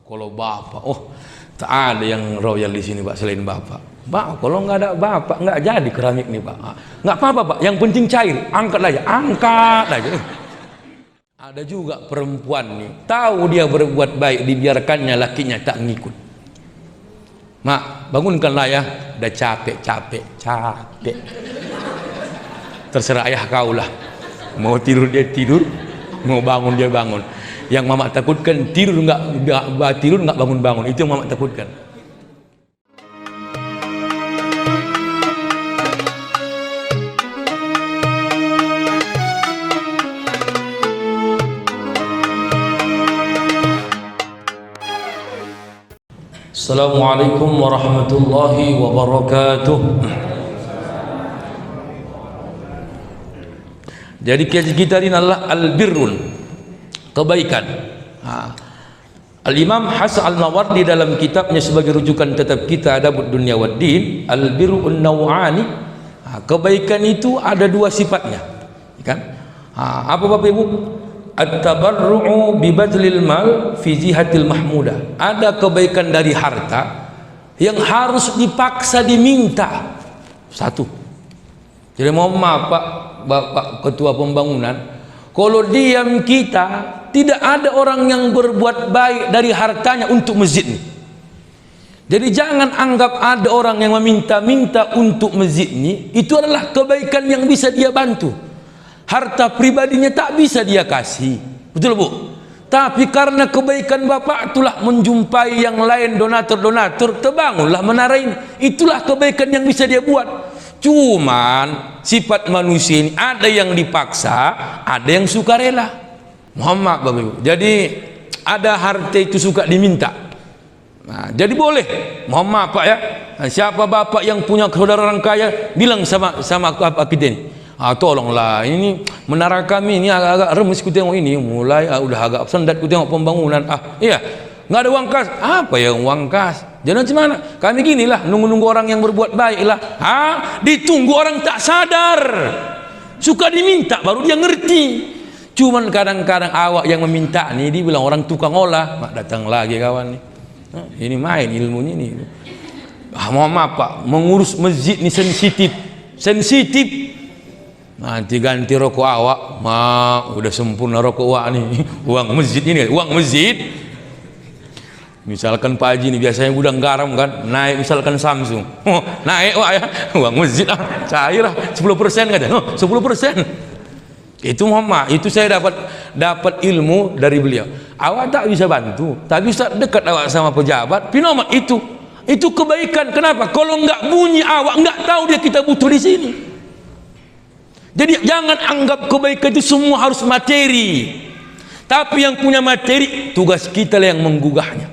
Kalau bapak, tak ada yang royal di sini pak selain bapak. Pak, kalau nggak ada bapak nggak jadi keramik nih pak. Nggak apa-apa pak, yang penting cair, angkat aja, angkat aja. Ada juga perempuan nih, tahu dia berbuat baik, dibiarkannya lakinya tak ngikut. Mak, bangunkanlah ya, udah capek. Terserah ayah kau lah, mau tidur dia tidur, mau bangun dia bangun. Yang mama takutkan tidur nggak bangun, itu yang mama takutkan. Assalamualaikum warahmatullahi wabarakatuh. Jadi kita ini adalah al-birrun, kebaikan. Al-Imam Hasan al-Mawardi dalam kitabnya sebagai rujukan tetap kita Adabud Dunya Waddin, al-birrun naw'ani, kebaikan itu ada dua sifatnya, kan? Apa Bapak Ibu? At-tabarru'u bi badlil mal fi jihatil mahmudah. Ada kebaikan dari harta yang harus dipaksa diminta. Satu. Jadi mohon maaf Bapak Ketua Pembangunan, kalau diam kita, tidak ada orang yang berbuat baik dari hartanya untuk masjid ini. Jadi jangan anggap ada orang yang meminta-minta untuk masjid ini, itu adalah kebaikan yang bisa dia bantu. Harta pribadinya tak bisa dia kasih, betul Bu? Tapi karena kebaikan Bapak itulah menjumpai yang lain donatur-donatur, terbangunlah menara ini. Itulah kebaikan yang bisa dia buat. Cuman sifat manusia ini ada yang dipaksa, ada yang sukarela. Muhammad Bapak Ibu. Jadi ada harta itu suka diminta. Nah, jadi boleh. Muhammad Pak ya. Nah, siapa Bapak yang punya saudara orang kaya, bilang sama kita ini. Tolonglah, ini menara kami ini agak remes, ku tengok ini mulai udah agak sendat, ku tengok pembangunan. Iya, nggak ada uang kas. Apa yang uang kas? Jangan gimana? Kami ginilah, nunggu orang yang berbuat baik lah. Ditunggu orang tak sadar, suka diminta baru dia ngerti. Cuman kadang-kadang awak yang meminta nih, dibilang orang tukang olah. Mak datang lagi kawan nih. Ini main ilmunya nih. Mohon maaf Pak, mengurus masjid ini sensitif. Nanti ganti rokok awak, udah sempurna rokok awak nih. Uang masjid ini, uang masjid. Misalkan Pak Haji ini biasanya gudang garam kan, naik misalkan Samsung, naik wak ya, uang masjid cair lah, 10% kan, 10%. Itu Muhammad, itu saya dapat ilmu dari beliau. Awak tak bisa bantu, tapi bisa dekat awak sama pejabat, pinomat itu kebaikan. Kenapa? Kalau nggak bunyi awak nggak tahu dia kita butuh di sini. Jadi jangan anggap kebaikan itu semua harus materi. Tapi yang punya materi, tugas kita lah yang menggugahnya.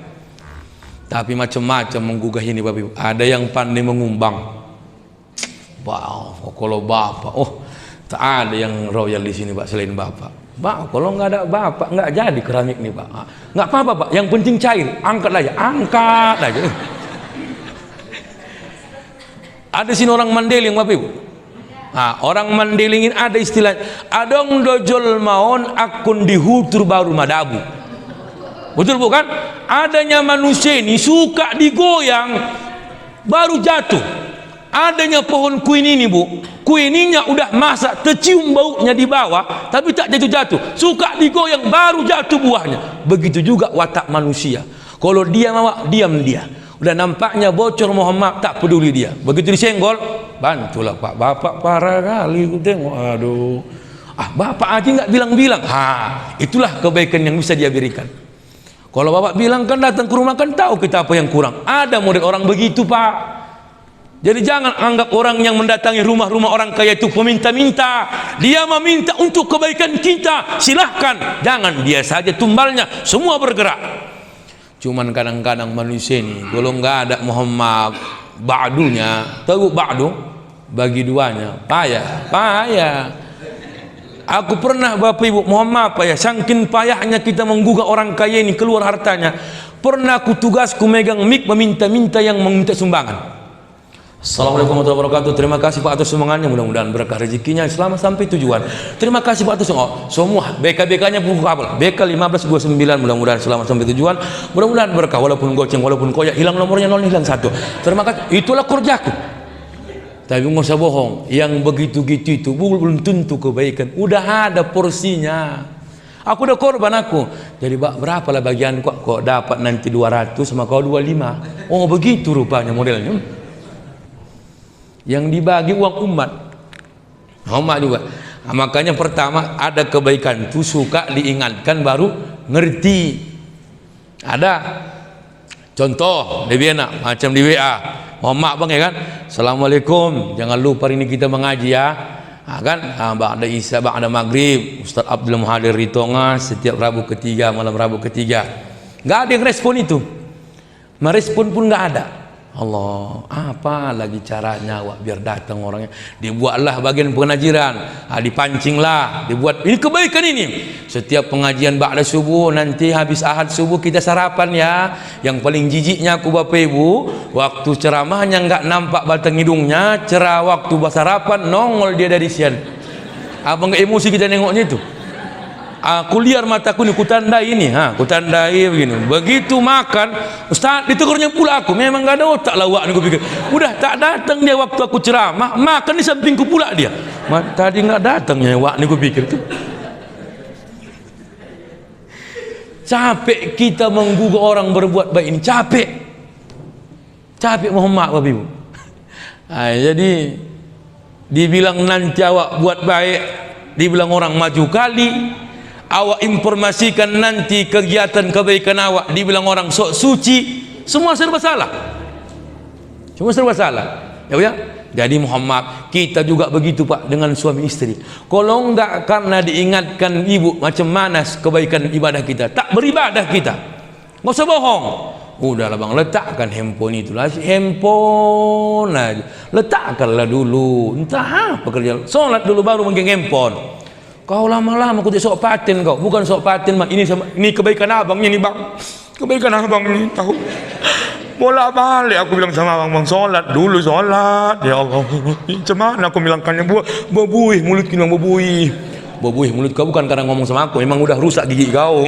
Tapi macam-macam menggugah ini Bapak Ibu. Ada yang pandai mengumbang. Kalau bapak, tak ada yang royal di sini Pak selain bapak. Pak, kalau nggak ada bapak nggak jadi keramik nih Pak. Nggak apa-apa Pak, yang penting cair, angkat aja, angkat aja. Ada sini orang Mandailing Bapak Ibu. Orang Mandailing ini ada istilah, adong dojol maon akun dihutur baru madabu. Betul bukan? Adanya manusia ini suka digoyang baru jatuh. Adanya pohon kuin ini Bu, kuininya udah masak, tercium baunya di bawah, tapi tak jatuh-jatuh. Suka digoyang baru jatuh buahnya. Begitu juga watak manusia. Kalau dia mau diam dia. Udah nampaknya bocor Muhammad, tak peduli dia. Begitu disenggol, bantulah Pak, Bapak parah kali, ku tengok, aduh. Bapak aja nggak bilang-bilang. Itulah kebaikan yang bisa dia berikan. Kalau Bapak bilang kan datang ke rumah kan tahu kita apa yang kurang. Ada model orang begitu Pak. Jadi jangan anggap orang yang mendatangi rumah-rumah orang kaya itu peminta-minta. Dia meminta untuk kebaikan kita, silahkan. Jangan dia saja tumbalnya, semua bergerak. Cuman kadang-kadang manusia ini kalau nggak ada Muhammad ba'dunya, tahu ba'du bagi duanya, payah. Aku pernah Bapak Ibu, mohon maaf ya, saking payahnya kita menggugah orang kaya ini keluar hartanya. Pernah aku tugasku megang mic meminta-minta yang meminta sumbangan. Assalamualaikum warahmatullahi wabarakatuh. Terima kasih Pak atas sumbangannya, mudah-mudahan berkah rezekinya selamat sampai tujuan. Terima kasih Pak atas semua BK-BK-nya buku kapal BK 1529, mudah-mudahan selamat sampai tujuan, mudah-mudahan berkah, walaupun goceng walaupun koyak, hilang nomornya 0 hilang 1. Terima kasih, itulah kerjaku. Tapi nggak usah bohong, yang begitu-gitu itu belum tentu kebaikan, udah ada porsinya. Aku udah korban aku. Jadi Pak, berapa lah bagian kok dapat nanti 200 sama kau 25. Oh begitu rupanya modelnya. Yang dibagi uang umat juga. Nah, makanya pertama ada kebaikan itu suka diingatkan baru ngerti. Ada contoh lebih enak macam di WA, Muhammad bang ya kan, Assalamualaikum, jangan lupa ini kita mengaji ya. Nah, kan ba'da isya ba'da maghrib Ustaz Abdul Muhadir Ritonga setiap Rabu ketiga, malam Rabu ketiga. Nggak ada yang respon itu, merespon pun nggak ada. Allah, apa lagi caranya wak biar datang orangnya? Dibuatlah bagian pengajian, dipancinglah, dibuat ini kebaikan ini. Setiap pengajian ba'da subuh, nanti habis ahad subuh kita sarapan ya. Yang paling jijiknya aku Bapak Ibu, waktu ceramahnya nggak nampak batang hidungnya, waktu sarapan nongol dia dari sian. Apa nggak emosi kita nengoknya itu? Aku liar mataku nih, kutandai ini, kutandai begini. Begitu makan, Ustaz ditegurnya pula aku. Memang gak ada otak lawak nih, gue pikir. Udah tak datang dia waktu aku ceramah, makan di sampingku pula dia. Tadi nggak datangnya wak nih, gue pikir tuh. Capek kita menggugah orang berbuat baik ini, capek Muhammad Bapak Ibu. Jadi dibilang nanti awak buat baik, dibilang orang maju kali. Awak informasikan nanti kegiatan kebaikan awak, dibilang orang sok suci, semua serba salah. Ya. Jadi Muhammad, kita juga begitu Pak dengan suami istri. Kalau enggak karena diingatkan ibu macam mana kebaikan ibadah kita, tak beribadah kita. Nggak usah bohong. Udahlah bang, letakkan handphone itulah, handphone aja. Letakkanlah dulu. Entah apa kerja. Sholat dulu baru megang handphone. Kau lama-lama aku tidak sok paten kau, bukan sok paten mah ini kebaikan abangnya nih bang, kebaikan abang ini tahu. Bolak balik aku bilang sama abang, sholat dulu sholat, ya Allah. Macam mana aku bilangkannya bobuih mulut bilang bobuih mulut kau bukan kadang ngomong sama aku, memang udah rusak gigi kau.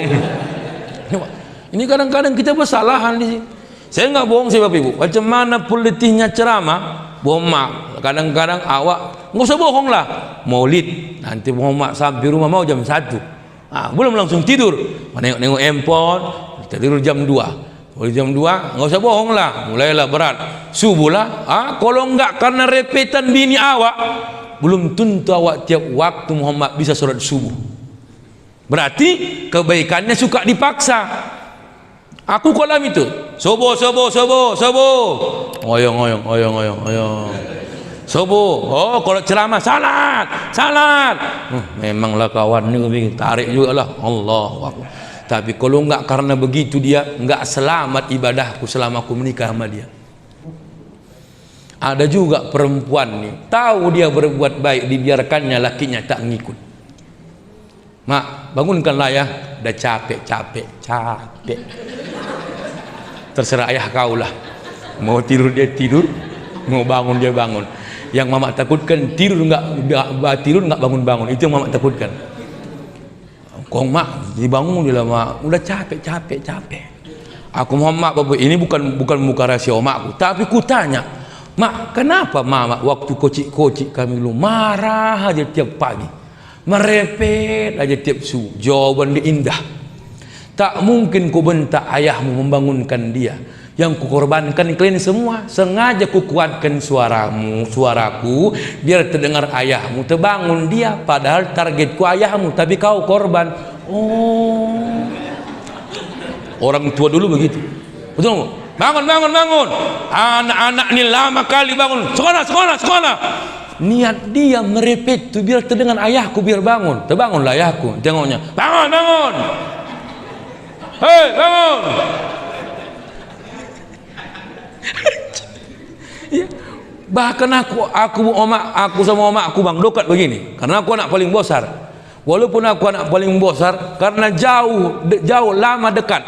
Ini kadang-kadang kita bersalahan di sini. Saya nggak bohong sih Bapak Ibu, macam mana politisnya ceramah, bohong kadang-kadang awak nggak usah bohong lah. Maulid nanti Muhammad sampai rumah mau jam 1, belum langsung tidur, nengok handphone, kita tidur jam 2. Mulai jam 2 nggak usah bohong lah, mulailah berat subuh lah. Kalau nggak karena repetan bini awak, belum tentu awak tiap waktu Muhammad bisa sholat subuh. Berarti kebaikannya suka dipaksa. Aku kolam itu sobo oyong subuh. Oh kalau ceramah salat. Memanglah kawan ini tarik juga lah Allah. Tapi kalau enggak karena begitu dia enggak selamat ibadahku selama aku menikah sama dia. Ada juga perempuan nih, tahu dia berbuat baik, dibiarkannya lakinya tak ngikut. Mak, bangunkanlah ya, udah capek. Terserah ayah kau lah. Mau tidur dia tidur, mau bangun dia bangun. Yang mama takutkan tidur enggak bangun. Itu yang mama takutkan. Kong mak dibangun dia lama, udah capek. Aku Muhammad Bapak, ini bukan muka rahasia makku, tapi ku tanya, mak kenapa mama waktu kocik kami dulu marah aja tiap pagi, merepet aja tiap subuh. Jawaban dia indah. Tak mungkin ku bentak ayahmu membangunkan dia. Yang kukorbankan kalian semua. Sengaja ku kuatkan suaraku biar terdengar ayahmu, terbangun dia. Padahal targetku ayahmu, tapi kau korban. Oh, orang tua dulu begitu, betul? Bangun. Anak-anak ini lama kali bangun. Sekolah. Niat dia merepet tu biar terdengar ayahku biar bangun. Terbangunlah ayahku. Tengoknya, bangun. Hei, bangun. Ya. Bahkan aku sama omakku bang dekat begini, karena aku anak paling besar. Walaupun aku anak paling besar, karena jauh lama dekat.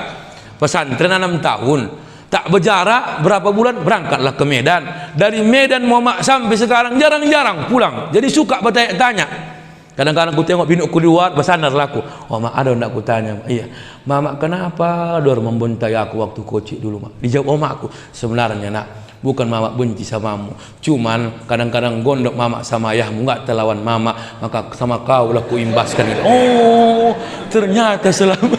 Pesantren 6 tahun, Tak berjarak berapa bulan berangkatlah ke Medan. Dari Medan Muhammad sampai sekarang jarang-jarang pulang. Jadi suka bertanya-tanya. Kadang-kadang aku tengok binukku di luar, bersandarlah aku. Oh mak, ada nak aku tanya? Iya. Mak, kenapa Dor membentai aku waktu kecil dulu mak? Dijawab mak aku, sebenarnya nak, bukan mama benci samamu, cuman kadang-kadang gondok mama sama ayahmu nggak terlawan mama, maka sama kau lah ku imbaskan. Oh, ternyata selama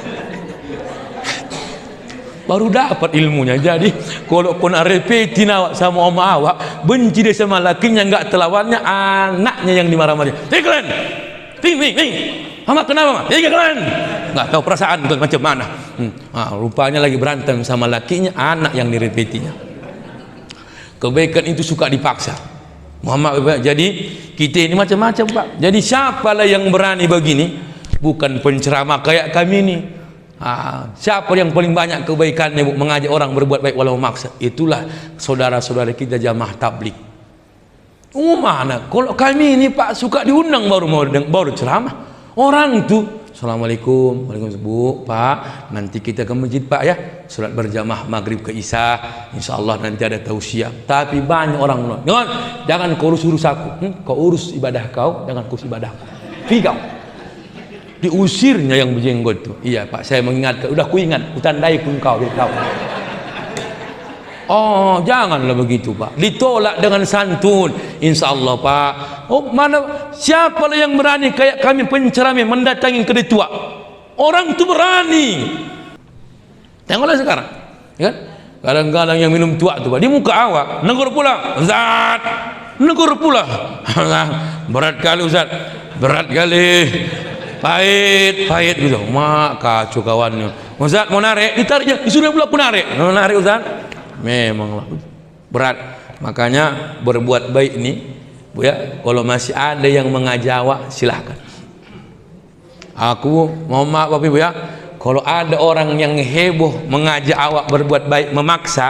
baru dapat ilmunya. Jadi kalau kau nak repetin awak sama oma awak, benci dia sama lakinya nggak terlawannya, anaknya yang dimarah-marah. Kalian, ting, mama kenapa mama? Kalian nggak tahu perasaan itu macam mana. Rupanya lagi berantem sama lakinya, anak yang direpetinya. Kebaikan itu suka dipaksa. Muhammad, jadi kita ini macam-macam pak. Jadi siapalah yang berani begini? Bukan penceramah kayak kami ini. Siapa yang paling banyak kebaikannya bu, mengajak orang berbuat baik walau maksa? Itulah saudara-saudara kita jamaah tablik. Mana? Kalau kami ini pak suka diundang baru ceramah. Orang tuh, assalamualaikum, waalaikumsalam bu, pak, nanti kita ke masjid pak ya, salat berjamaah maghrib ke isya, insya Allah nanti ada tausiah. Tapi banyak orang jangan kau urus aku, kau urus ibadah kau, jangan kau urus ibadahku. Kau diusirnya yang berjenggot tuh. Iya pak, saya mengingatkan, udah ku ingat, ku tandai pun kau. Oh, janganlah begitu pak, ditolak dengan santun, insya Allah pak. Oh, mana siapa yang berani kayak kami penceramah mendatangi ketua? Orang itu berani. Tengoklah sekarang, ya kan? Kadang-kadang yang minum tua tuh pak, di muka awak, negur pula, Ustaz, negur pula. Berat kali Ustaz, berat kali, pahit gitu. Mak kacau kawannya. Ustaz mau narik, ditariknya, disuruh pula aku narik. Mau narik Ustaz, memanglah berat. Makanya berbuat baik ini bu ya, kalau masih ada yang mengajak awak silahkan. Aku mau maaf Bapak Ibu ya, kalau ada orang yang heboh mengajak awak berbuat baik, memaksa,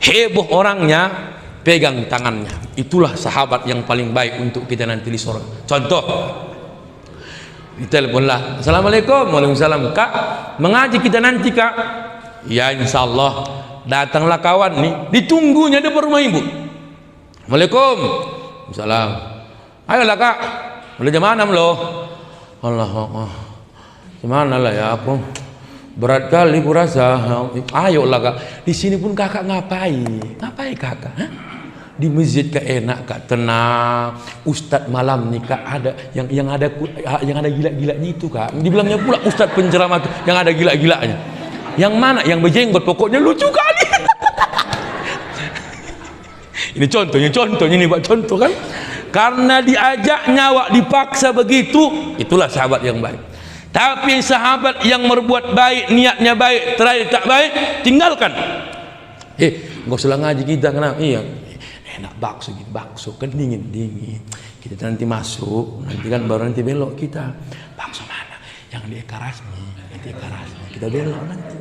heboh orangnya, pegang tangannya. Itulah sahabat yang paling baik untuk kita nanti di sorga. Contoh, diteleponlah, assalamualaikum, waalaikumsalam, kak, mengaji kita nanti kak. Ya insya Allah. Datanglah kawan nih, ditunggunya di rumah ibu. Waalaikumsalam. Ayolah kak, boleh jam mana lo? Allah, gimana lah ya, aku berat kali kurasa. Ayolah kak, di sini pun kakak ngapain kakak? Hah? Di masjid kak enak kak, tenang. Ustadz malam nih kak ada yang ada gila-gilanya itu kak. Dibilangnya pula ustadz penceramah yang ada gila-gilanya. Yang mana? Yang berjenggot, pokoknya lucu kali. Ini contohnya nih Pak, contoh kan. Karena diajak nyawa dipaksa begitu, itulah sahabat yang baik. Tapi sahabat yang berbuat baik, niatnya baik, terakhir tak baik, tinggalkan. Enggak usah ngaji kita, kenapa? Iya, enak bakso kan dingin. Kita nanti masuk, nanti kan baru nanti belok kita. Bakso mana? Yang di Ekarasmi, kita belok nanti.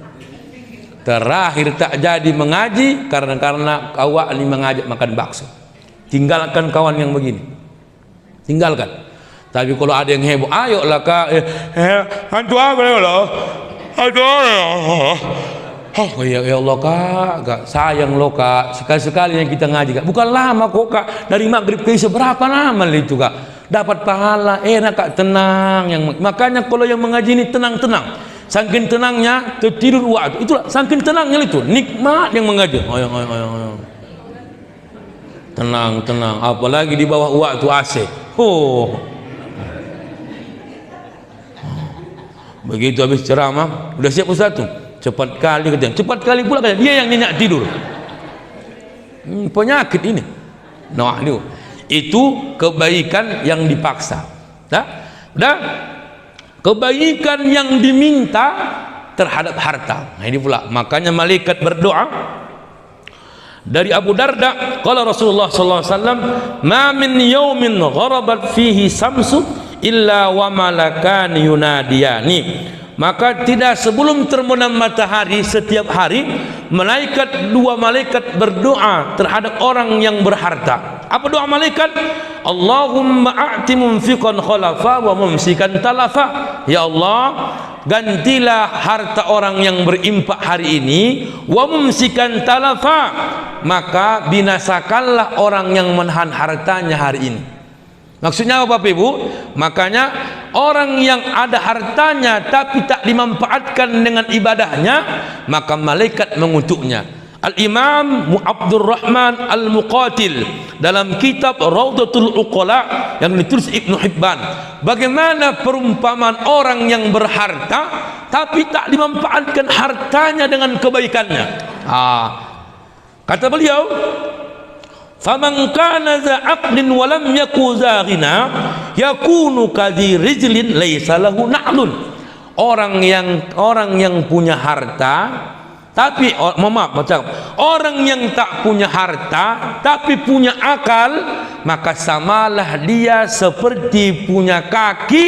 Terakhir tak jadi mengaji karena awak ini mengajak makan bakso. Tinggalkan kawan yang begini, tinggalkan. Tapi kalau ada yang heboh, ayolah kak, hantu apa lo? Hantu oh ya Allah kak, sayang lo kak, sekali-sekali yang kita ngaji kak, bukan lama kok kak, dari maghrib ke isya berapa lama itu kak, dapat pahala, enak kak, tenang. Makanya kalau yang mengaji ini tenang. Saking tenangnya tertidur waktu. Itulah saking tenangnya itu, nikmat yang mengaji. Ayo. Tenang. Apalagi di bawah waktu AC. Begitu habis ceramah, udah siap Ustaz tuh. Cepat kali pula katanya, dia yang nyenyak tidur. Penyakit ini. Nah, itu kebaikan yang dipaksa. Dah. Kebaikan yang diminta terhadap harta. Nah ini pula, makanya malaikat berdoa. Dari Abu Darda, qala Rasulullah sallallahu alaihi wasallam, "Ma min yaumin gharabat fihi samsu illa wa malakan yunadiyani." Maka tidak sebelum terbenam matahari setiap hari, dua malaikat berdoa terhadap orang yang berharta. Apa doa malaikat? Allahumma a'ti munfiqan khalafa wa mumsikan talafa. Ya Allah, gantilah harta orang yang berimpak hari ini, wa mumsikan talafa, maka binasakanlah orang yang menahan hartanya hari ini. Maksudnya apa Bapak Ibu? Makanya orang yang ada hartanya tapi tak dimanfaatkan dengan ibadahnya, maka malaikat mengutuknya. Al-Imam Abdurrahman Al-Muqatil dalam kitab Raudatul Uqala yang ditulis Ibnu Hibban, bagaimana perumpamaan orang yang berharta tapi tak dimanfaatkan hartanya dengan kebaikannya. Kata beliau, faman kana za aqlin wa lam yaku za ghina yakunu kadhi rijlin laisa lahu na'lun. Orang yang punya harta tapi orang yang tak punya harta tapi punya akal, maka samalah dia seperti punya kaki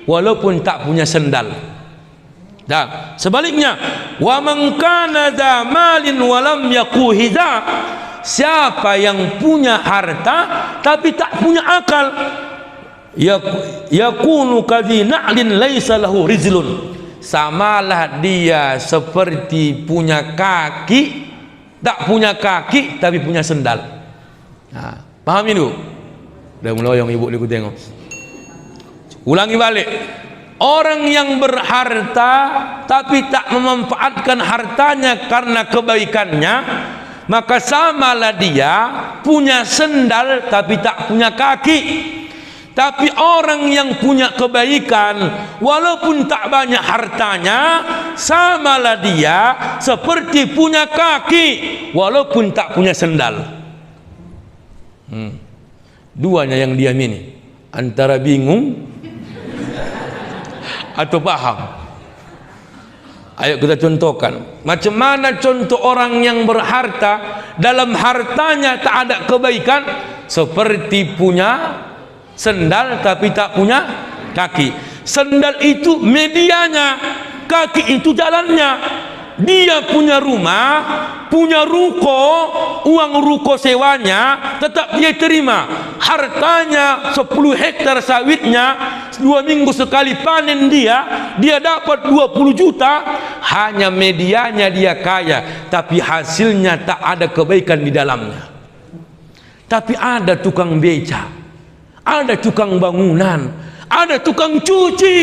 walaupun tak punya sendal. Dan sebaliknya, wa man kana dza malin wa lam yaku hiza, siapa yang punya harta tapi tak punya akal, yakunu kadhi na'lin laisa lahu rizlun, samalah dia seperti punya kaki, tak punya kaki tapi punya sendal. Paham ini Bu? Udah meloyong ibu ni, ku tengok. Ulangi balik. Orang yang berharta tapi tak memanfaatkan hartanya karena kebaikannya, maka samalah dia punya sendal tapi tak punya kaki. Tapi orang yang punya kebaikan walaupun tak banyak hartanya, samalah dia seperti punya kaki walaupun tak punya sendal. Duanya yang diamini, antara bingung atau paham. Ayo kita contohkan macam mana contoh orang yang berharta, dalam hartanya tak ada kebaikan, seperti punya sendal tapi tak punya kaki. Sendal itu medianya, kaki itu jalannya. Dia punya rumah, punya ruko, uang ruko sewanya tetap dia terima. Hartanya 10 hektar sawitnya, 2 minggu sekali panen dia dapat 20 juta. Hanya medianya dia kaya, tapi hasilnya tak ada kebaikan di dalamnya. Tapi ada tukang beca, ada tukang bangunan, ada tukang cuci,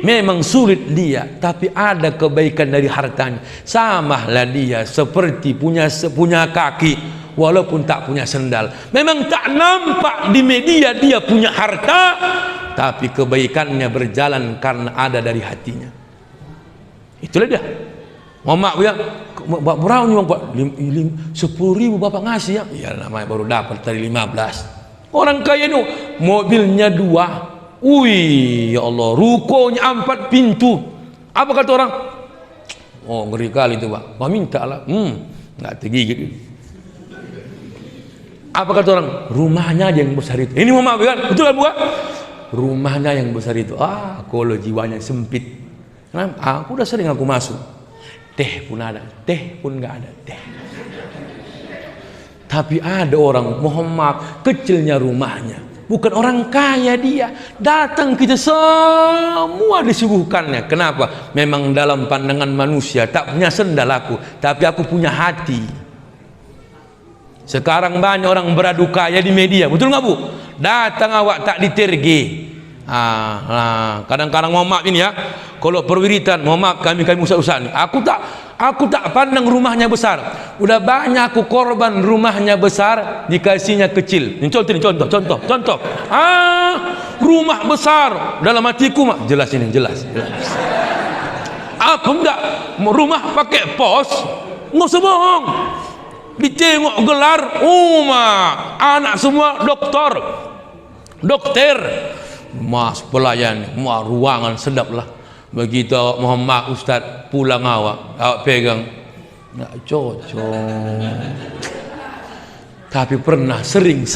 memang sulit dia, tapi ada kebaikan dari hartanya. Samalah dia seperti punya kaki walaupun tak punya sendal. Memang tak nampak di media dia punya harta, tapi kebaikannya berjalan karena ada dari hatinya. Itulah dia. Mama ya, berapa nih Pak? 10.000 Bapak ngasih ya? Ya namanya baru dapat dari 15. Orang kaya itu mobilnya 2, wih ya Allah, rukonya 4 pintu. Apa kata orang? Oh ngeri kali itu Pak, mau minta lah, nggak tergigit. Apa kata orang? Rumahnya aja yang besar itu. Ini mau maaf kan? Betul kan bukan? Rumahnya yang besar itu. Kalau jiwanya sempit. Aku udah sering aku masuk. Teh pun ada, teh pun nggak ada teh. Tapi ada orang, mohon maaf, kecilnya rumahnya, bukan orang kaya dia, datang kita semua disuguhkannya. Kenapa? Memang dalam pandangan manusia tak punya sendal aku, tapi aku punya hati. Sekarang banyak orang beradu kaya di media, betul nggak Bu? Datang awak tak diterge. Kadang-kadang mohon maaf ini ya, kalau perwiritan, mohon maaf kami usaha-usaha ini, aku tak pandang rumahnya besar. Udah banyak aku korban rumahnya besar, dikasihnya kecil. Ini contoh. Rumah besar dalam hatiku mah jelas ini, jelas. Aku enggak rumah pakai pos, nggak usah bohong. Ditengok gelar, anak semua dokter, mas pelayan, ruangan sedap lah. Begitu awak mohon maaf Ustaz pulang awak pegang nggak cocok. Tapi pernah sering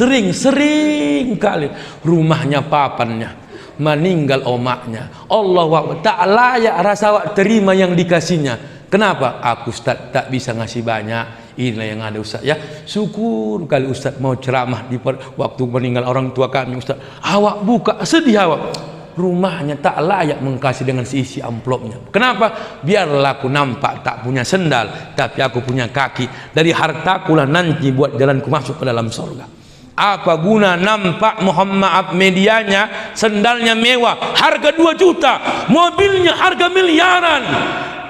kali rumahnya papannya meninggal omaknya. Allah tak layak rasa awak terima yang dikasihnya. Kenapa? Aku Ustaz tak bisa ngasih banyak, Inilah yang ada Ustaz ya. Syukur kali Ustaz mau ceramah di waktu meninggal orang tua kami Ustaz. Awak buka, sedih awak. Rumahnya tak layak mengkasih dengan seisi amplopnya. Kenapa? Biarlah aku nampak tak punya sendal, tapi aku punya kaki. Dari hartaku lah nanti buat jalanku masuk ke dalam surga. Apa guna nampak Muhammad medianya, sendalnya mewah, harga 2 juta, mobilnya harga miliaran.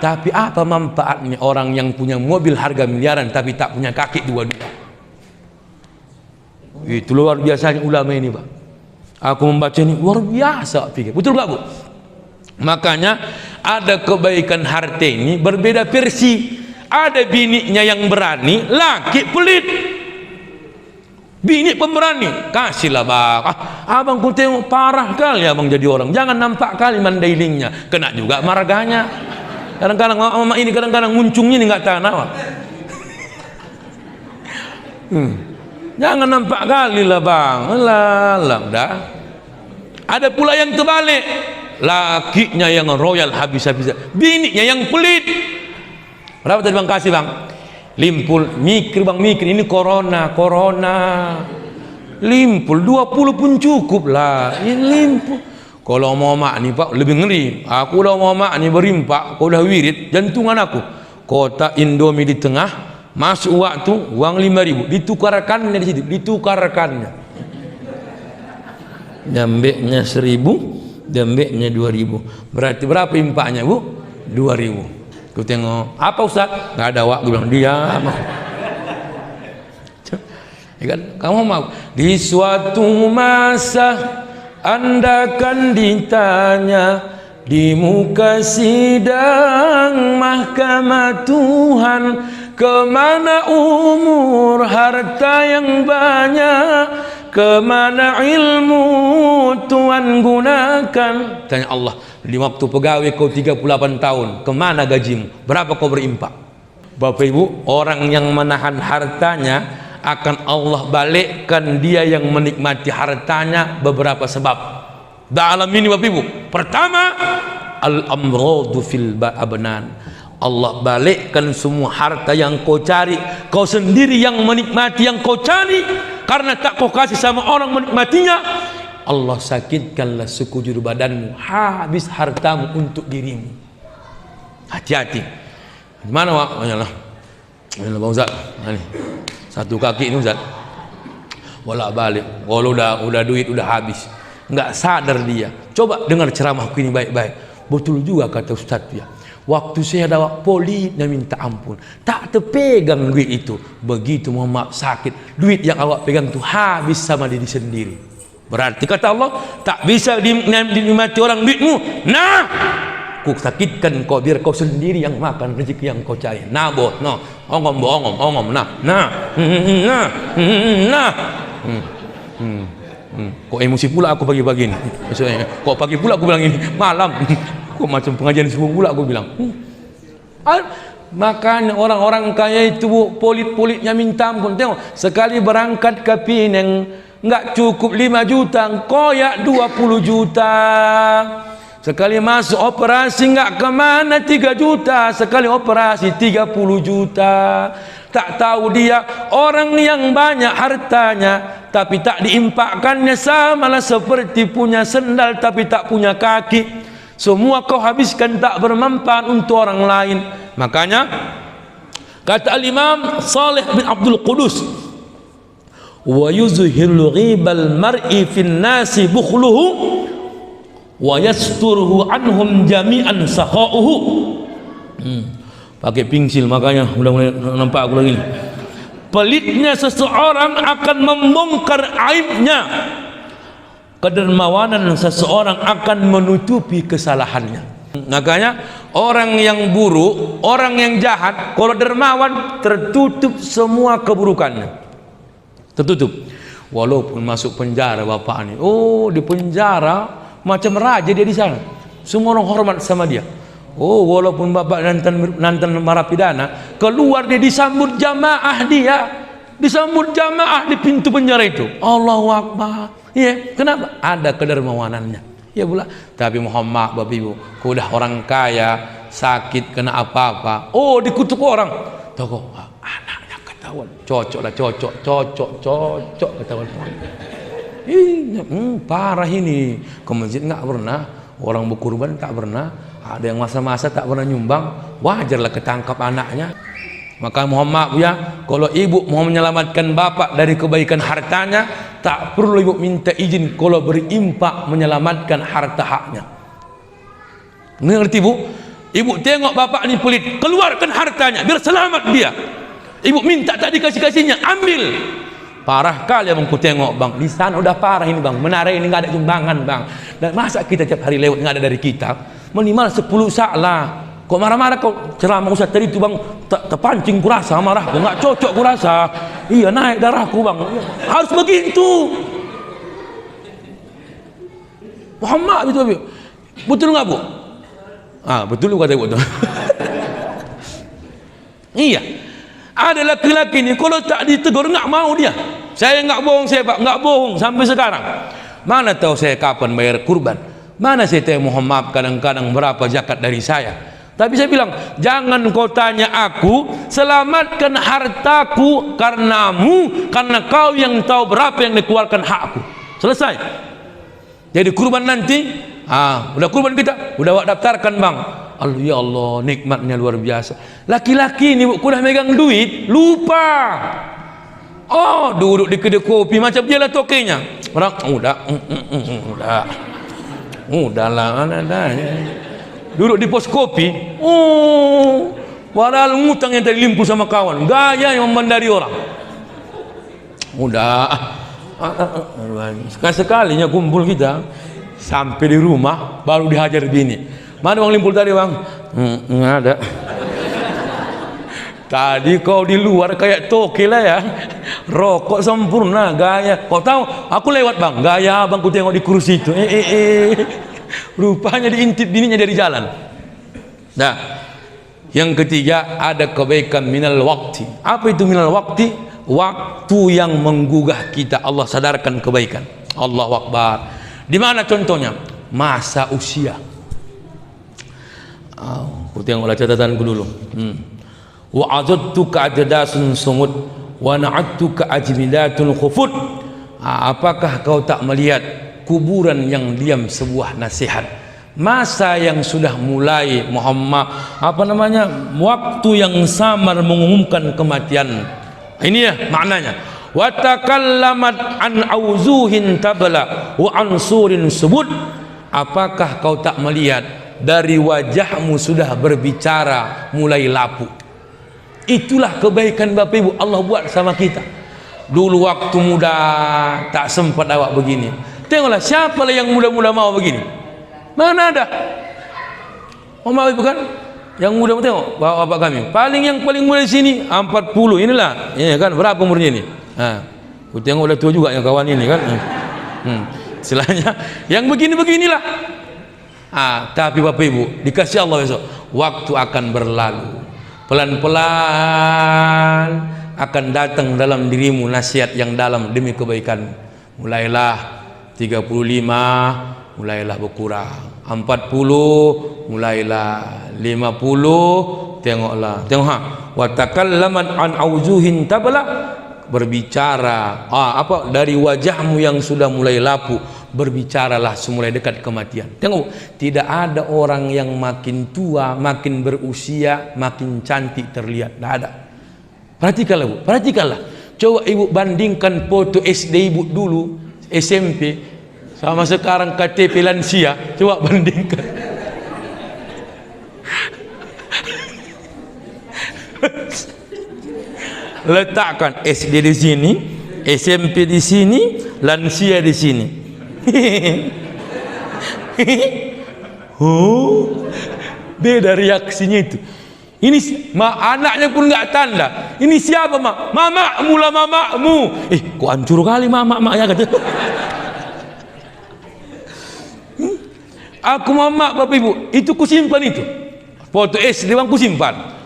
Tapi apa manfaatnya orang yang punya mobil harga miliaran tapi tak punya kaki 2 juta? Itu luar biasanya ulama ini, Pak. Aku membaca ini luar biasa pikir. Betul gak, Bu? Makanya ada kebaikan harta ini berbeda versi. Ada biniknya yang berani, laki pelit. Bini pemberani, kasihlah bang. Abang ku tengok parah kali abang jadi orang. Jangan nampak kali mandailingnya, kena juga marganya. Kadang-kadang mama ini kadang-kadang muncungnya ini nggak tahan awak. Jangan nampak kali lah bang. Lah dah. Ada pula yang terbalik, lakinya yang royal habis-habisan, bininya yang pelit. Berapa tadi bang kasih bang? Limpul, mikir bang, mikir ini corona. Limpul 20 pun cukup lah. Ini limpul. Kalau mau mak nih Pak lebih ngeri. Aku udah mau mak nih berimpak, kau udah wirid, jantungan aku. Kotak Indomie di tengah, masuk waktu uang 5.000, ditukarkannya di situ, ditukarkannya. Dambeknya 1.000, dambeknya 2.000. Berarti berapa impaknya Bu? 2.000. Aku tengok, apa Ustaz? Gak ada wak, gue bilang diam. Ya kan? Kamu mau di suatu masa Anda kan ditanya di muka sidang mahkamah Tuhan, kemana umur harta yang banyak, kemana ilmu Tuhan gunakan? Tanya Allah, di waktu pegawai kau 38 tahun, kemana gajimu? Berapa kau berimpak? Bapak Ibu, orang yang menahan hartanya akan Allah balikkan dia yang menikmati hartanya beberapa sebab. Dalam ini Bapak Ibu, pertama al-amradu fil abnan. Allah balikkan semua harta yang kau cari, kau sendiri yang menikmati yang kau cari, karena tak kau kasih sama orang menikmatinya, Allah sakitkanlah sekujur badanmu, habis hartamu untuk dirimu. Hati-hati. Mana Wak? Ayolah Bang Ustaz. Ini satu kaki ini Ustaz. Bolak balik. Kalau udah duit udah habis, nggak sadar dia. Coba dengar ceramahku ini baik-baik. Betul juga kata Ustaz ya. Waktu saya ada politnya minta ampun, tak terpegang duit itu. Begitu Muhammad sakit, duit yang awak pegang itu habis sama diri sendiri. Berarti kata Allah, tak bisa dinikmati orang duitmu. Nah, ku sakitkan kau biar kau sendiri yang makan rezeki yang kau cari. Nah, boh, no, ongom, nah. Kok emosi pula aku pagi-pagi ini. Maksudnya, kok pagi pula aku bilang ini malam. Kok macam pengajian subuh pula aku bilang. Makanya orang-orang kaya itu polit-politnya minta ampun. Tengok, sekali berangkat ke Pineng nggak cukup 5 juta, koyak 20 juta. Sekali masuk operasi nggak kemana 3 juta, sekali operasi 30 juta. Tak tahu dia orang yang banyak hartanya tapi tak diimpakkannya, samalah seperti punya sendal tapi tak punya kaki. Semua kau habiskan tak bermanfaat untuk orang lain. Makanya kata Al-Imam Saleh bin Abdul Qudus, wa yuzhilu ghibal mar'i fin nasi bukhluhu wa yasturuhu anhum jami'an sakha'uhu. Pakai pensil, makanya mudah-mudahan nampak aku lagi. Pelitnya seseorang akan membongkar aibnya, kedermawanan seseorang akan menutupi kesalahannya. Makanya orang yang buruk, orang yang jahat, kalau dermawan tertutup semua keburukannya, tertutup. Walaupun masuk penjara bapak ini, oh di penjara macam raja dia di sana, semua orang hormat sama dia. Oh, walaupun bapak nanten narapidana, keluar dia disambut jamaah, dia disambut jamaah di pintu penjara itu. Allahu Akbar. Ya, kenapa? Ada kedermawanannya. Ya pula. Tapi Muhammad Bapak Ibu, udah orang kaya, sakit kena apa-apa, oh dikutuk orang. Toko, anaknya kawan. Cocok lah, cocok kata kawan. Parah ini. Ke masjid nggak pernah, orang berkurban tak pernah, ada yang masa-masa tak pernah nyumbang, wajarlah ketangkap anaknya. Maka mohon maaf ya, kalau ibu mau menyelamatkan bapak dari kebaikan hartanya, tak perlu ibu minta izin kalau berimpak menyelamatkan harta haknya. Mengerti bu? Ibu tengok bapak ni pelit, keluarkan hartanya biar selamat dia. Ibu minta tak dikasih-kasihnya, ambil. Parah kali abang ku tengok bang, di sana udah parah ini bang, menara ini nggak ada sumbangan bang. Dan masa kita tiap hari lewat nggak ada dari kita, minimal 10 salah. Kok marah-marah kok ceramah Ustaz tadi itu bang, terpancing kurasa marahku, nggak cocok kurasa. Iya naik darahku bang, harus begitu. Muhammad betul nggak bu? Betul kata ibu tuh. Iya. Ada laki-laki ni kalau tak ditegur nggak mau dia. Saya nggak bohong, saya pak nggak bohong sampai sekarang. Mana tahu saya kapan bayar kurban? Mana saya tahu mohon maaf kadang-kadang berapa zakat dari saya. Tapi saya bilang jangan kau tanya aku, selamatkan hartaku karenamu, karena kau yang tahu berapa yang dikeluarkan hakku. Selesai. Jadi kurban nanti, udah kurban kita, udah awak daftarkan bang. Allah ya Allah, nikmatnya luar biasa. Laki-laki ni udah megang duit lupa. Duduk di kedai kopi macam dia lah tokenya. Orang udahlah duduk di pos kopi. Padahal ngutang yang tadi limpul sama kawan, gaya yang memandari orang. Sekalinya kumpul kita sampai di rumah baru dihajar bini. Mana uang limpul tadi bang? Nggak ada. Tadi kau di luar kayak toke lah ya, rokok sempurna gaya. Kau tahu aku lewat bang, gaya bang ku tengok di kursi itu. Rupanya diintip bininya dari jalan. Nah, yang ketiga ada kebaikan minal waktu. Apa itu minal waktu? Waktu yang menggugah kita. Allah sadarkan kebaikan. Allahu Akbar. Di mana contohnya? Masa usia. Aku tengoklah catatanku dulu. Wa azadtu ka ajdasun sumud wa na'adtu ka ajmilatun khufud. Apakah kau tak melihat kuburan yang diam sebuah nasihat? Masa yang sudah mulai Muhammad waktu yang samar mengumumkan kematian. Ini ya maknanya. Wa takallamat an auzuhin tabla wa ansurin subud. Apakah kau tak melihat dari wajahmu sudah berbicara mulai lapu? Itulah kebaikan Bapak Ibu Allah buat sama kita. Dulu waktu muda tak sempat awak begini. Tengoklah siapa lah yang muda-muda mau begini. Mana ada? Bapak Ibu kan yang muda, tengok bapak kami yang paling muda di sini 40 inilah. Ini kan berapa umurnya ini? Aku tengok udah tua juga yang kawan ini kan. Istilahnya yang begini-beginilah. Tapi Bapak Ibu dikasih Allah besok, waktu akan berlalu, pelan-pelan akan datang dalam dirimu nasihat yang dalam demi kebaikan. Mulailah 35, mulailah berkurang, 40, mulailah 50. Tengoklah, wa takallaman an auzuhin tabla, berbicara dari wajahmu yang sudah mulai lapu, berbicaralah semulai dekat kematian. Tengok, tidak ada orang yang makin tua, makin berusia, makin cantik terlihat. Tidak ada. Perhatikanlah bu, perhatikanlah. Coba ibu bandingkan foto SD ibu dulu, SMP, sama sekarang KTP lansia. Coba bandingkan. Letakkan SD di sini, SMP di sini, lansia di sini. Beda reaksinya itu. Ini anaknya pun nggak tanda. Ini siapa mak? Mamakmu lah, mamakmu. Kok hancur kali mamak-maknya kata. Aku mamak Bapak Ibu, itu kusimpan itu. Foto SD bang kusimpan.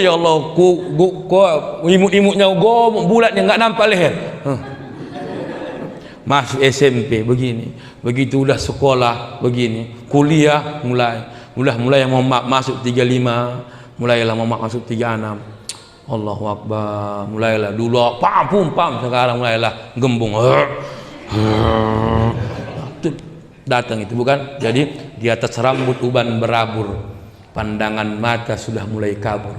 Ya Allah, imut-imutnya bulatnya nggak nampak leher. Masuk SMP begini, begitu udah sekolah begini, kuliah mulai yang mau masuk 35, mulailah mau masuk 36. Allahu Akbar, mulailah dulu pam, sekarang mulailah gembung. Datang itu bukan. Jadi di atas rambut uban berabur, pandangan mata sudah mulai kabur,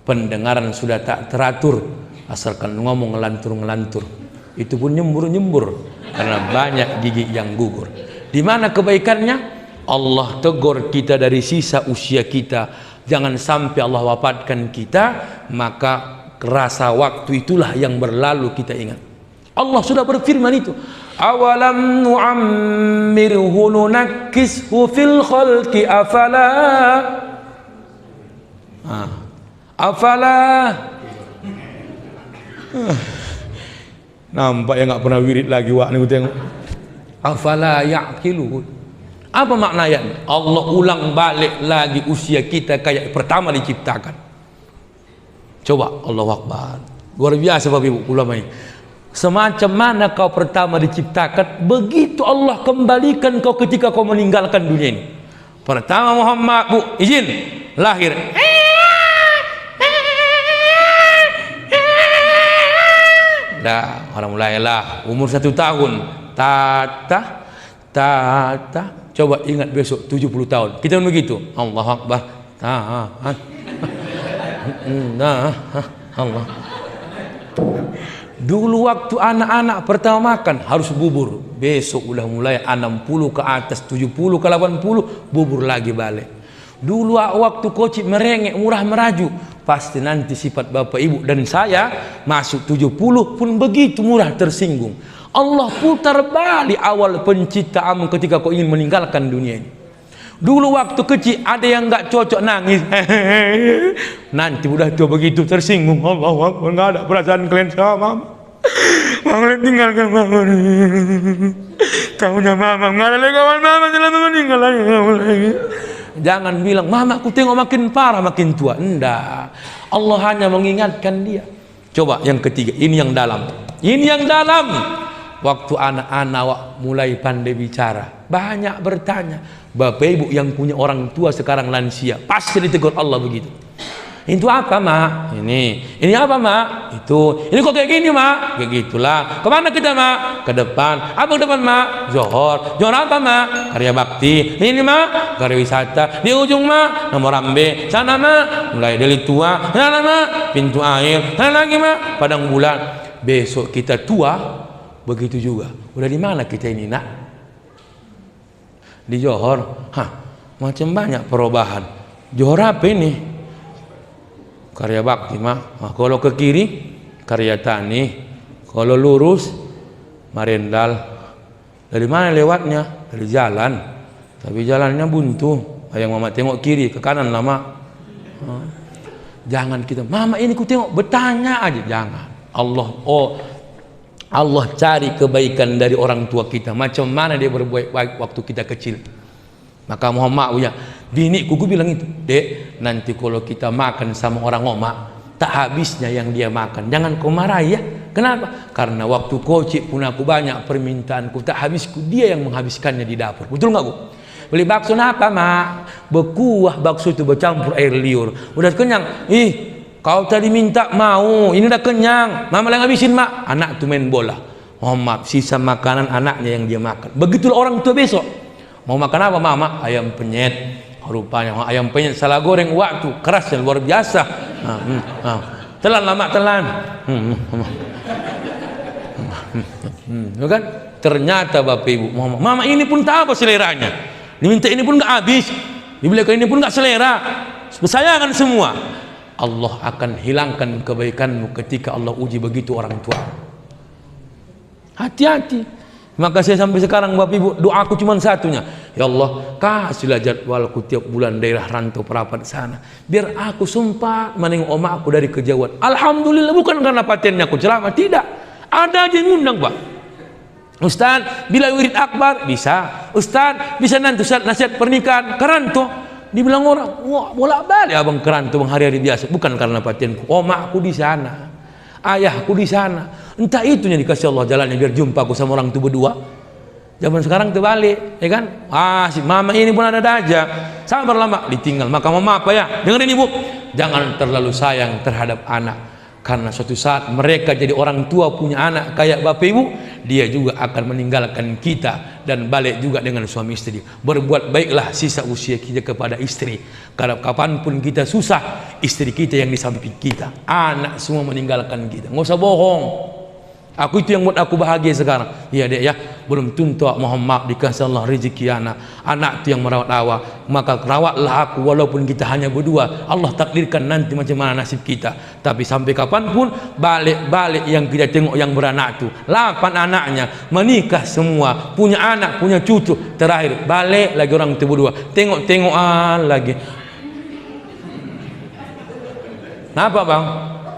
pendengaran sudah tak teratur, asalkan ngomong ngelantur. Itu pun nyembur karena banyak gigi yang gugur. Di mana kebaikannya? Allah tegur kita dari sisa usia kita. Jangan sampai Allah wafatkan kita, maka rasa waktu itulah yang berlalu kita ingat. Allah sudah berfirman itu, awalam nu'ammirhu nunakkishu fil khalqi afala nampak ya nggak pernah wirid lagi wak nih tengok. Afala ya'qilu. Apa maknanya? Allah ulang balik lagi usia kita kayak pertama diciptakan. Coba, Allahu Akbar. Luar biasa Bapak Ibu ulama ini. Semacam mana kau pertama diciptakan, begitu Allah kembalikan kau ketika kau meninggalkan dunia ini. Pertama Muhammad, Bu, izin lahir. Dah, orang mulailah umur 1 tahun. Tata. Coba ingat besok 70 tahun. Kita begitu. Allahu Akbar. Allah. Dulu waktu anak-anak pertama makan harus bubur. Besok udah mulai 60 ke atas, 70 ke 80 bubur lagi balik. Dulu waktu kocik merengek murah meraju, pasti nanti sifat Bapak Ibu dan saya masuk 70 pun begitu murah tersinggung. Allah putar balik awal penciptaan ketika kau ingin meninggalkan dunia ini. Dulu waktu kecil ada yang nggak cocok nangis. Nanti udah tua begitu tersinggung. Allah nggak ada perasaan kalian sama mama tinggalkan mama. Tahunya mama nggak ada lagi kawan mama selama meninggal lagi. Jangan bilang mama aku tengok makin parah makin tua. Enggak. Allah hanya mengingatkan dia. Coba yang ketiga, ini yang dalam. Ini yang dalam. Waktu anak-anak mulai pandai bicara, banyak bertanya. Bapak Ibu yang punya orang tua sekarang lansia, pasti ditegur Allah begitu. Itu apa mak? Ini apa mak? Itu. Ini kok kayak gini mak? Kayak gitulah. Kemana kita mak? Ke depan. Apa ke depan mak? Johor. Johor apa mak? Karya bakti. Ini mak? Karya wisata. Di ujung mak? Nomor Rambe. Sana mak? Mulai dari tua. Sana mak? Pintu air. Sana lagi mak? Padang bulan. Besok kita tua. Begitu juga. Udah di mana kita ini nak? Di Johor. Macam banyak perubahan. Johor apa ini? Karya bakti mah. Kalau ke kiri karya tani. Kalau lurus Marendal. Dari mana lewatnya? Dari jalan. Tapi jalannya buntu. Yang mama tengok kiri ke kanan lama. Jangan kita, mama ini ku tengok bertanya aja. Jangan. Allah cari kebaikan dari orang tua kita. Macam mana dia berbuat baik waktu kita kecil. Maka Muhammad punya bini ku bilang itu, dek, nanti kalau kita makan sama orang omak tak habisnya yang dia makan, jangan kau marah ya. Kenapa? Karena waktu kocik pun aku banyak permintaanku tak habisku, dia yang menghabiskannya di dapur. Betul nggak Bu? Beli bakso apa mak? Berkuah bakso itu bercampur air liur. Udah kenyang. Kau tadi minta mau, ini udah kenyang. Mama yang habisin mak. Anak tuh main bola. Muhammad sisa makanan anaknya yang dia makan. Begitulah orang tua besok. Mau makan apa mama? Ayam penyet. Rupanya ayam penyet salah goreng waktu kerasnya luar biasa. Telan lama telan. Kan? Ternyata Bapak Ibu, mama ini pun tak apa seleranya. Diminta ini pun nggak habis. Dibelikan ini pun nggak selera. Sayangkan semua. Allah akan hilangkan kebaikanmu ketika Allah uji begitu orang tua. Hati-hati. Maka saya sampai sekarang Bapak Ibu, doaku cuma satunya, ya Allah kasihlah jadwalku tiap bulan daerah rantau perapat sana, biar aku sempat menengok omakku dari kejauhan. Alhamdulillah, bukan karena patennya aku ceramah, tidak, ada aja yang ngundang Pak. Ustaz, bila wirid akbar bisa. Ustaz, bisa nanti nasihat pernikahan keranto. Dibilang orang, wah bolak balik abang keranto bang hari-hari biasa. Bukan karena patenku, omakku di sana, ayahku di sana. Entah itunya dikasih Allah jalannya biar jumpa aku sama orang itu berdua. Zaman sekarang terbalik, ya kan? Si mama ini pun ada aja. Sabar lama ditinggal. Maka mama apa ya? Dengerin ibu, jangan terlalu sayang terhadap anak, karena suatu saat mereka jadi orang tua punya anak kayak bapak ibu, dia juga akan meninggalkan kita dan balik juga dengan suami istri. Berbuat baiklah sisa usia kita kepada istri, karena kapanpun kita susah, istri kita yang di samping kita, anak semua meninggalkan kita. Nggak usah bohong. Aku itu yang buat aku bahagia sekarang. Iya dek ya, belum tentu mohon maaf dikasih Allah rezeki anak itu yang merawat awak, maka rawatlah aku walaupun kita hanya berdua. Allah takdirkan nanti macam mana nasib kita, tapi sampai kapanpun balik yang kita tengok yang beranak itu 8 anaknya menikah semua, punya anak, punya cucu, terakhir balik lagi orang itu berdua, tengok-tengokan lagi. Kenapa bang?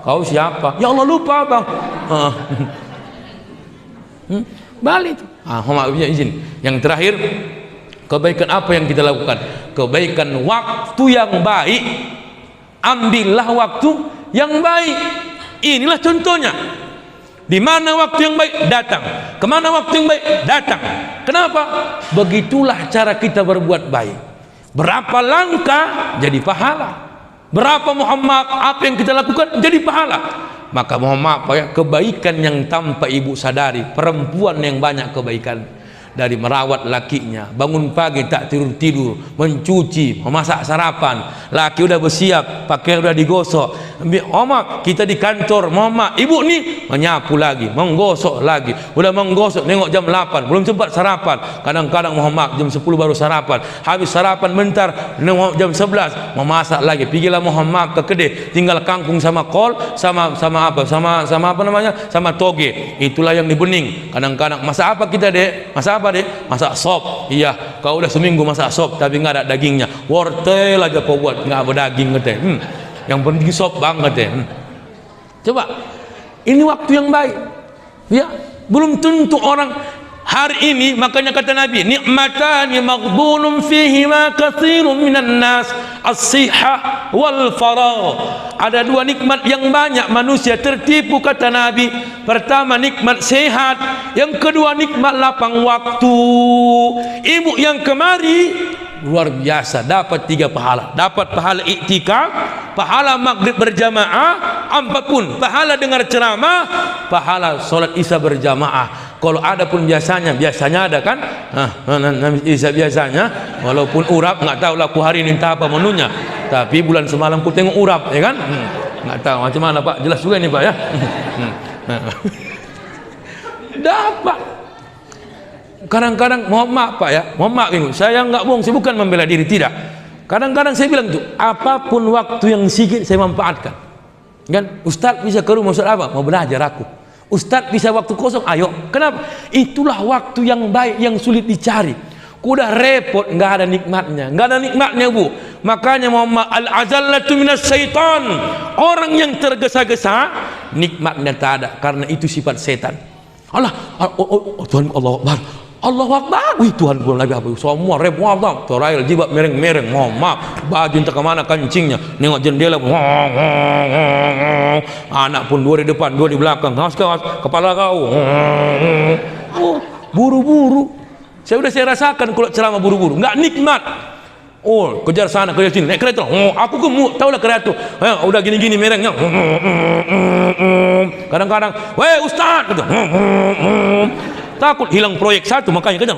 Kau siapa? Ya Allah lupa bang. Balik itu. Maafnya izin. Yang terakhir, kebaikan apa yang kita lakukan? Kebaikan waktu yang baik. Ambillah waktu yang baik. Inilah contohnya. Di mana waktu yang baik datang, kemana waktu yang baik datang. Kenapa? Begitulah cara kita berbuat baik. Berapa langkah jadi pahala. Berapa Muhammad apa yang kita lakukan jadi pahala. Maka mohon maaf ya, kebaikan yang tanpa ibu sadari, perempuan yang banyak kebaikan, dari merawat lakinya, bangun pagi tak tidur, mencuci, memasak sarapan, laki udah bersiap, pakaian udah digosok, Muhammad kita di kantor, Muhammad ibu nih menyapu lagi, menggosok lagi, udah menggosok, nengok jam 8 belum sempat sarapan, kadang-kadang Muhammad jam 10 baru sarapan, habis sarapan bentar, nengok jam 11 memasak lagi, pergilah Muhammad ke kedai, tinggal kangkung sama kol, sama apa namanya, sama toge, itulah yang dibening. Kadang-kadang masak apa kita dek, masak apa dek? Masak sop. Iya, kau udah seminggu masak sop tapi nggak ada dagingnya, wortel aja kau buat nggak berdaging katanya. Yang penting sop banget ya. Coba, ini waktu yang baik ya. Belum tentu orang hari ini, makanya kata Nabi, nikmatani maghdunun fihi ma katsirun minan nas, as-sihah wal faragh. Ada 2 nikmat yang banyak manusia tertipu kata Nabi. Pertama nikmat sehat, yang kedua nikmat lapang waktu. Ibu yang kemari luar biasa, dapat 3 pahala. Dapat pahala iktikaf, pahala maghrib berjamaah, apapun, pahala dengar ceramah, pahala sholat isya berjamaah. Kalau ada pun biasanya ada kan, biasanya walaupun urap, nggak tahu lah aku hari ini entah apa menunya, tapi bulan semalam ku tengok urap ya kan, nggak tahu macam mana Pak, jelas juga nih Pak ya. Dapat. Kadang-kadang mohon maaf Pak ya, mohon maaf ini, saya nggak bohong, saya bukan membela diri, tidak. Kadang-kadang saya bilang tuh, apapun waktu yang sedikit saya manfaatkan. Kan, Ustadz bisa ke rumah, Ustadz apa? Mau belajar aku. Ustadz bisa waktu kosong, ayo. Kenapa? Itulah waktu yang baik yang sulit dicari. Kudah repot, nggak ada nikmatnya, nggak ada nikmatnya bu. Makanya Muhammad al-azallatu minas syaitan, orang yang tergesa-gesa nikmatnya tak ada, karena itu sifat setan. Allah, Tuhan Allah Akbar, Allah Akbar, wih Tuhan pun lagi apa? Semua repot apa? Terakhir jibak mereng-mereng, Muhammad baju entah kemana kancingnya, nengok jendela, anak pun 2 di depan, 2 di belakang, kawas kepala kau, buru-buru. Saya rasakan kalau ceramah buru-buru, nggak nikmat. Oh, kejar sana, kejar sini, naik kereta. Oh, aku gemuk, tahulah kereta. Udah gini-gini merengnya. Kadang-kadang, weh Ustaz, takut hilang proyek 1, makanya kejar.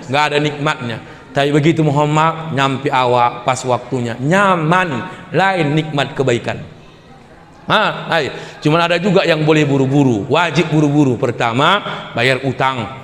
Nggak ada nikmatnya. Tapi begitu Muhammad nyampi awak pas waktunya, nyaman, lain nikmat kebaikan. Cuman ada juga yang boleh buru-buru, wajib buru-buru. Pertama, bayar utang.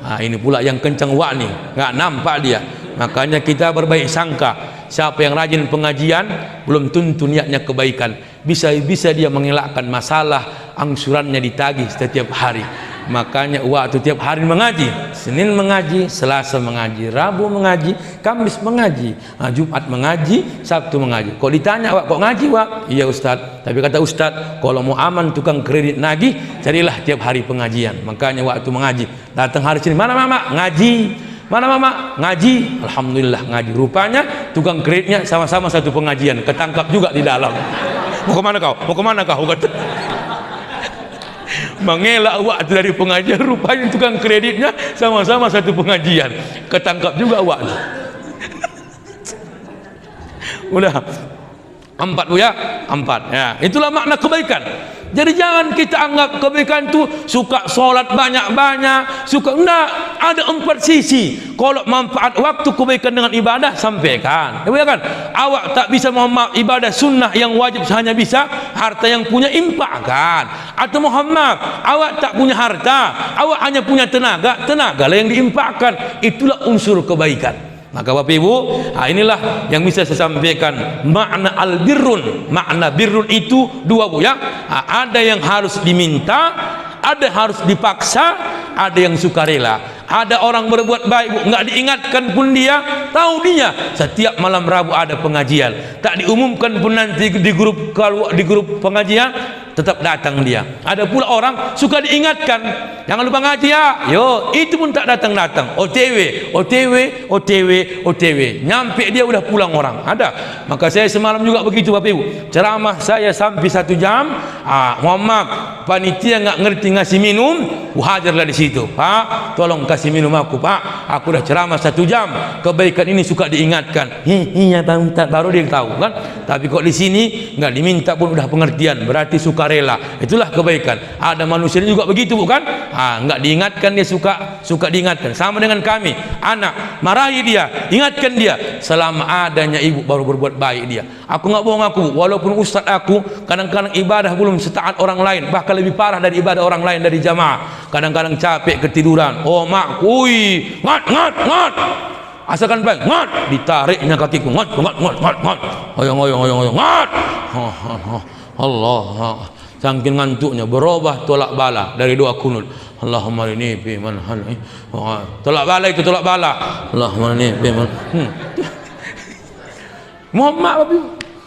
Ini pula yang kencang wak nih, nggak nampak dia. Makanya kita berbaik sangka, siapa yang rajin pengajian belum tentu niatnya kebaikan, bisa dia mengelakkan masalah, angsurannya ditagih setiap hari. Makanya waktu tiap hari mengaji, Senin mengaji, Selasa mengaji, Rabu mengaji, Kamis mengaji, Jumat mengaji, Sabtu mengaji. Kok ditanya, Wak, kok ngaji Wak? Iya Ustadz, tapi kata Ustadz, kalau mau aman tukang kredit nagih, carilah tiap hari pengajian. Makanya waktu mengaji, datang hari Senin, mana mama? Ngaji. Mana mama? Ngaji. Alhamdulillah ngaji. Rupanya tukang kreditnya sama-sama satu pengajian, ketangkap juga di dalam. Mau kemana kau? Mau kemana kau? Kata mengelak waktu dari pengajian, rupanya tukang kreditnya sama-sama satu pengajian, ketangkap juga waktu. Udah 4 Bu ya, 4 ya. Itulah makna kebaikan. Jadi jangan kita anggap kebaikan itu suka sholat banyak-banyak, suka enggak. Ada 4 sisi. Kalau manfaat waktu kebaikan dengan ibadah, sampaikan ya kan. Awak tak bisa Muhammad ibadah sunnah yang wajib hanya bisa harta yang punya, infakkan. Atau Muhammad awak tak punya harta, awak hanya punya tenaga, tenagalah yang diinfakkan. Itulah unsur kebaikan. Maka Bapak Ibu, inilah yang bisa saya sampaikan makna al-birrun. Makna birrun itu 2 Bu ya. Ada yang harus diminta, ada harus dipaksa, ada yang sukarela. Ada orang berbuat baik Bu, nggak diingatkan pun dia tahu dia setiap malam Rabu ada pengajian, tak diumumkan pun nanti di grup pengajian tetap datang dia. Ada pula orang suka diingatkan, jangan lupa ngaji ya, yo itu pun tak datang-datang. OTW, OTW, OTW, OTW. Nyampe dia udah pulang orang. Ada. Maka saya semalam juga begitu Bapak Ibu. Ceramah saya sampai 1 jam. Mohon maaf, panitia nggak ngerti ngasih minum, hajarlah di situ. Pak, tolong kasih minum aku Pak. Aku udah ceramah 1 jam. Kebaikan ini suka diingatkan. Iya baru dia tahu kan. Tapi kok di sini nggak diminta pun udah pengertian. Berarti suka rela. Itulah kebaikan. Ada manusia juga begitu bukan? Nggak diingatkan dia suka diingatkan. Sama dengan kami, anak marahi dia, ingatkan dia. Selama adanya ibu baru berbuat baik dia. Aku nggak bohong aku, walaupun ustaz aku kadang-kadang ibadah belum setaat orang lain, bahkan lebih parah dari ibadah orang lain dari jamaah. Kadang-kadang capek ketiduran. Oh mak, kui, ngat. Asalkan baik, ngat, ditariknya kakiku, ngat, oyong, ngat. Allah, saking ngantuknya berubah tolak bala dari doa kunut. Allahumma rini fi man hal. Tolak bala itu tolak bala. Allahumma rini fi man. Muhammad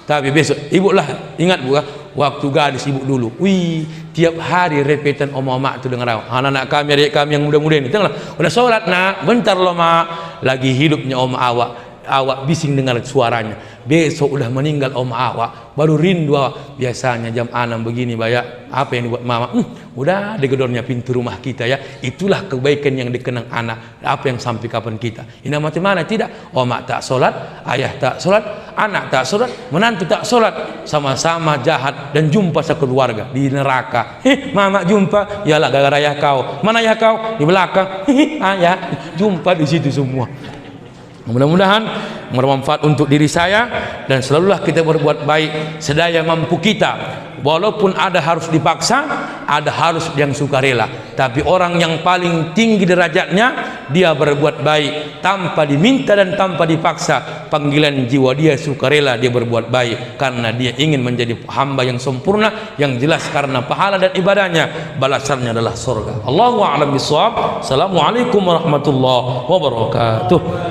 tapi besok ibu lah ingat Bu, waktu gadis ibu dulu. Wih, tiap hari repetan Om Mak itu dengar anak-anak kami, adik kami yang muda-muda ini. Tengoklah, udah sholat nak, bentar loh Mak. Lagi hidupnya Om awak bising dengar suaranya. Besok udah meninggal Om awak, baru rindu awak. Biasanya jam 6 begini Bayak, apa yang dibuat mama? Udah digedornya pintu rumah kita ya. Itulah kebaikan yang dikenang anak. Apa yang sampai kapan kita? Ini macam mana? Tidak. Oma tak sholat, ayah tak sholat, anak tak sholat, menantu tak sholat, sama-sama jahat dan jumpa sekeluarga di neraka. Mama jumpa, yalah gara-gara ayah kau. Mana ayah kau? Di belakang. Ayah jumpa di situ semua. Mudah-mudahan bermanfaat untuk diri saya, dan selalulah kita berbuat baik sedaya mampu kita. Walaupun ada harus dipaksa, ada harus yang sukarela. Tapi orang yang paling tinggi derajatnya, dia berbuat baik tanpa diminta dan tanpa dipaksa. Panggilan jiwa dia sukarela, dia berbuat baik karena dia ingin menjadi hamba yang sempurna, yang jelas karena pahala dan ibadahnya balasannya adalah surga. Allahu a'lam bishawab. Assalamualaikum warahmatullahi wabarakatuh.